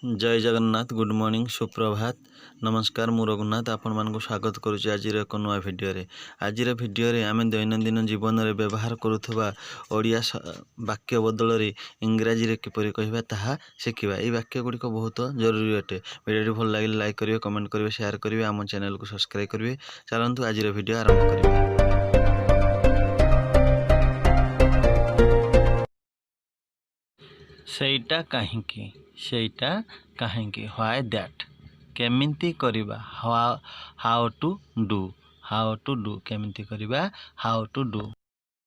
जय Jagannath good morning सुप्रभात नमस्कार मु रघुनाथ आपण मानक स्वागत करुच्ची आज एक नुआ भिडियो आज भिडियो आम दैनंदिन जीवन में व्यवहार करुवा ओडिया वाक्य बदल इंग्राजी किपर कहवा ताहा शिखा ये वाक्य गुड़िक बहुत जरूरी अटे। भिडियो भल लगे लाइक करेंगे कमेंट करेंगे शेयर करेंगे आम चैनल को सब्सक्राइब करेंगे। चलतु आज भिडियो आरंभ करेंगे। सेटा कहीं सेटा कहीं व्हाई दैट केमिंती करिबा हाउ टू डू केमिंती करिबा हाउ टू डू।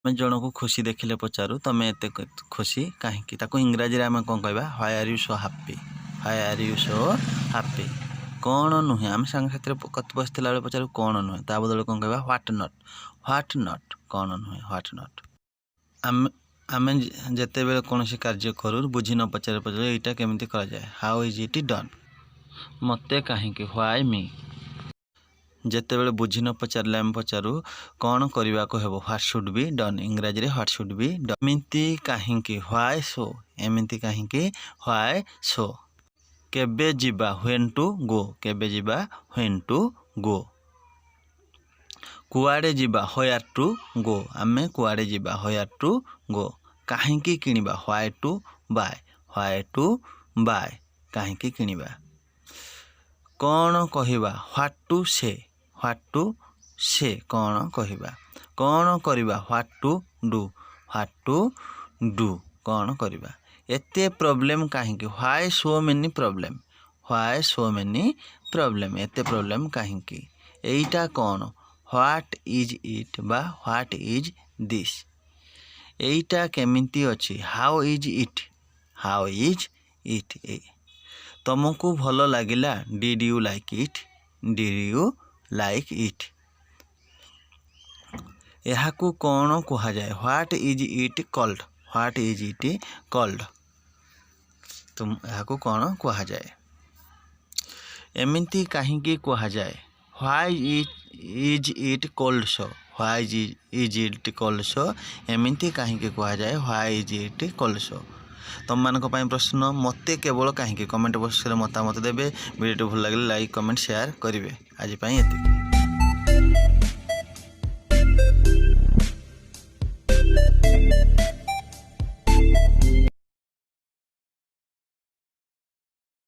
मैं जन को खुशी देखिले पचारू तमें एते खुशी कहीं ताको इंग्राजी रे आम कौन कहबा why are you so happy why are you so happy कौन नुहे आम सांग साथी कत बसला बेले पचारू कौन नुहे ता बदल कौन कहबा व्हाट नॉट कौन नुहे व्हाट नॉट। आम जिते बेले कौन कार्य करूँ बुझी न पचारे पचारे यहाँ केमिति करा जाए हाउ इज इट डन मते कहीं व्हाई मी जिते बेले बुझी न पचारे आम पचारू कौन करने को हेबो व्हाट शुड बी डन इंग्राजी रे व्हाट शुड बी डन। एमिति कहीं व्हाई सो एमिति कहीं व्हाई सो। केबे जिबा व्हेन टू गो केबे जिबा व्हेन टू गो। कुआड़े जिबा व्हेयर टू गो आमे कुआड़े जिबा व्हेयर टू गो। कहीं किनिबा व्हाई टू बाय कहीं किनिबा। कौन कहवा व्हाट टू से कौन कहवा। कौन करवा व्हाट टू डू कौन करवा। एते प्रॉब्लम कहीं व्हाई सो मेनी प्रॉब्लम एते प्रॉब्लम कहीं एटा कौन व्हाट इज इट बा व्हाट इज दिस एटा केमिति अच्छी हाउ इज इट तुमको भल लगिला डिड यू लाइक इट यह कौन कह जाए व्हाट इज इट कॉल्ड तुम यह कौन कह जाए। एमिति कहीं कह जाए why is it cold so why is it cold so एमिति कहीं कह जाए why is it cold so. तुम मानक प्रश्न मते केवल कहीं कमेंट बॉक्स में मतामत देवे। वीडियो भल लगे लाइक कमेंट शेयर करेंगे। आज एतिकी।